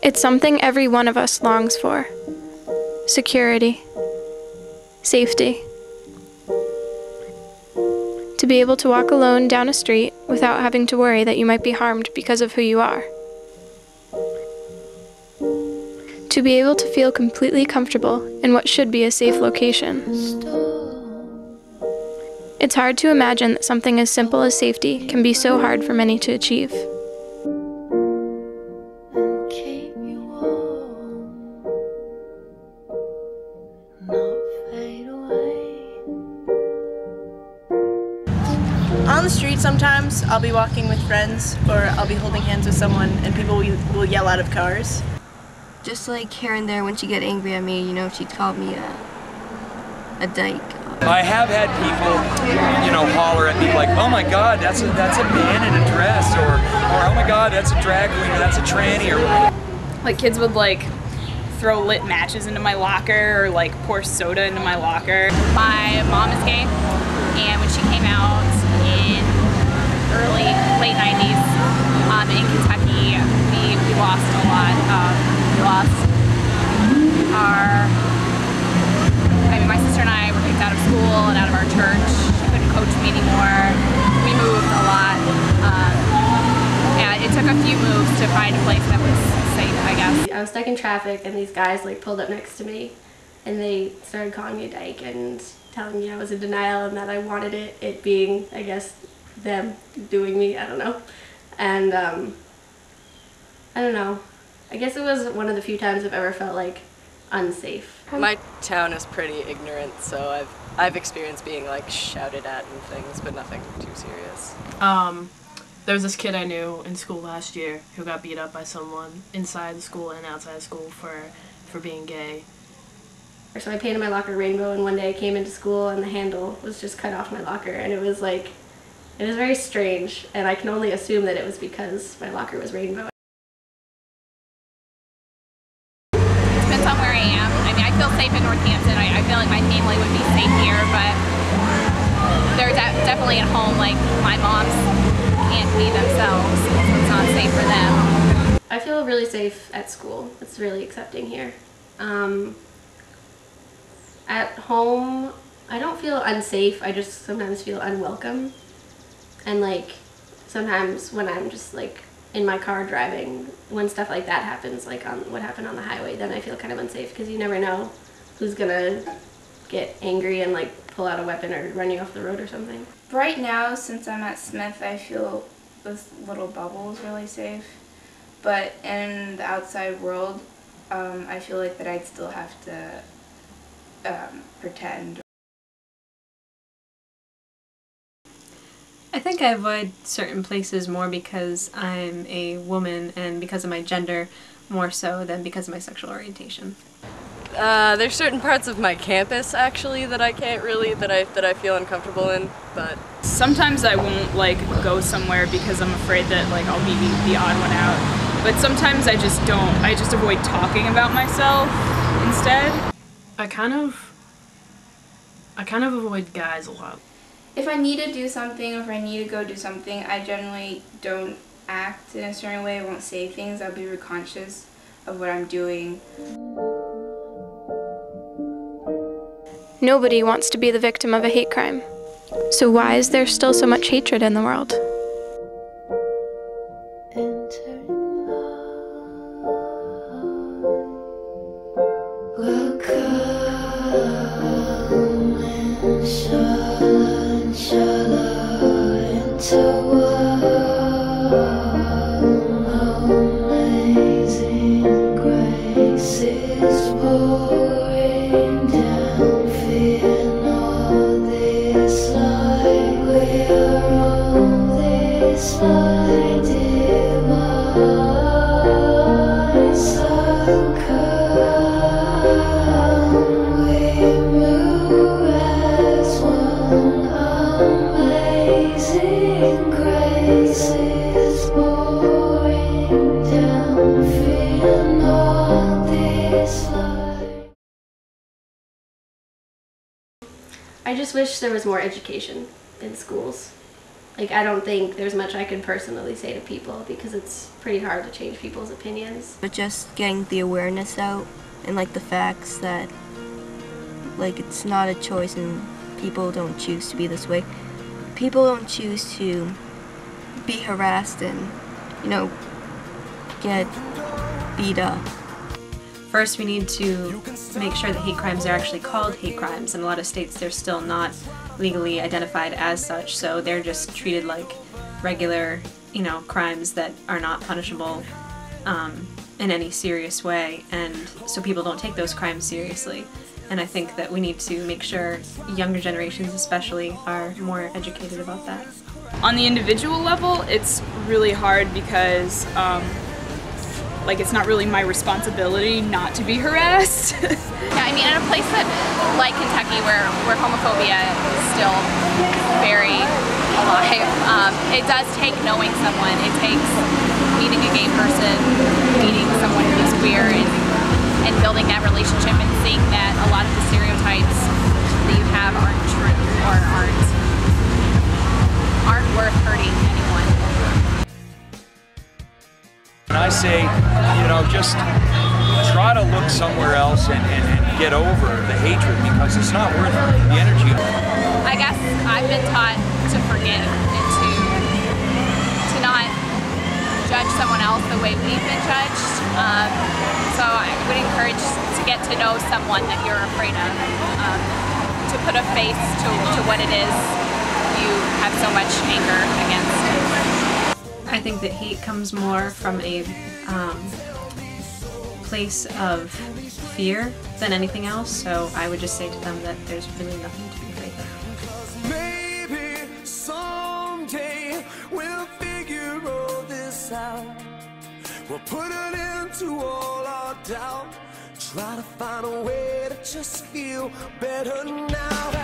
It's something every one of us longs for. Security. Safety. To be able to walk alone down a street without having to worry that you might be harmed because of who you are. To be able to feel completely comfortable in what should be a safe location. It's hard to imagine that something as simple as safety can be so hard for many to achieve. On the street sometimes, I'll be walking with friends or I'll be holding hands with someone and people will yell out of cars. Just like here and there when she'd get angry at me, you know, she'd call me a dyke. I have had people, you know, holler at me like, oh my God, that's a man in a dress, or oh my God, that's a drag queen, or that's a tranny, or... Like kids would like throw lit matches into my locker or like pour soda into my locker. My mom is gay, and when she came out in late 90s in Kentucky, we lost a lot. We lost my sister and I were kicked out of school and out of our church. She couldn't coach me anymore. We moved a lot. Yeah, it took a few moves to find a place that was safe, I guess. I was stuck in traffic and these guys like pulled up next to me and they started calling me a dyke and telling me I was in denial and that I wanted it being, I guess, them doing me, I don't know. And I don't know. I guess it was one of the few times I've ever felt like unsafe. My town is pretty ignorant, so I've experienced being like shouted at and things, but nothing too serious. There was this kid I knew in school last year who got beat up by someone inside the school and outside of school for being gay. So I painted my locker rainbow, and one day I came into school and the handle was just cut off my locker, and it was very strange, and I can only assume that it was because my locker was rainbow. Where I am. I mean, I feel safe in Northampton. I feel like my family would be safe here, but they're definitely at home. Like, my moms can't be themselves, so it's not safe for them. I feel really safe at school. It's really accepting here. At home, I don't feel unsafe. I just sometimes feel unwelcome. And like, sometimes when I'm just like in my car driving, when stuff like that happens, like on what happened on the highway, then I feel kind of unsafe because you never know who's gonna get angry and like pull out a weapon or run you off the road or something. Right now, since I'm at Smith, I feel this little bubble is really safe. But in the outside world, I feel like that I'd still have to pretend. I think I avoid certain places more because I'm a woman and because of my gender more so than because of my sexual orientation. There's certain parts of my campus actually that I can't really, that I feel uncomfortable in, but... Sometimes I won't like go somewhere because I'm afraid that like I'll be the odd one out. But sometimes I just don't. I just avoid talking about myself instead. I kind of avoid guys a lot. If I need to do something, or if I need to go do something, I generally don't act in a certain way. I won't say things. I'll be very conscious of what I'm doing. Nobody wants to be the victim of a hate crime. So why is there still so much hatred in the world? I just wish there was more education in schools. like, I don't think there's much I could personally say to people because it's pretty hard to change people's opinions. But just getting the awareness out and like the facts that like it's not a choice and people don't choose to be this way. People don't choose to be harassed and, you know, get beat up. First, we need to make sure that hate crimes are actually called hate crimes. In a lot of states, they're still not legally identified as such, so they're just treated like regular, you know, crimes that are not punishable in any serious way, and so people don't take those crimes seriously. And I think that we need to make sure younger generations especially are more educated about that. On the individual level, it's really hard because like it's not really my responsibility not to be harassed. Yeah, I mean, in a place that, like Kentucky, where homophobia is still very alive, it does take knowing someone. It takes meeting a gay person, meeting someone who's queer, and building that relationship and seeing that a lot of the stereotypes that you have aren't true or aren't worth hurting anyone. And I say, you know, just try to look somewhere else and get over the hatred because it's not worth the energy. I guess I've been taught to forgive and to not judge someone else the way we've been judged. So I would encourage to get to know someone that you're afraid of, to put a face to what it is you have so much anger against. I think that hate comes more from a place of fear than anything else, so I would just say to them that there's really nothing to be afraid of. Maybe someday we'll figure all this out. We'll put an end to all our doubt. Try to find a way to just feel better now.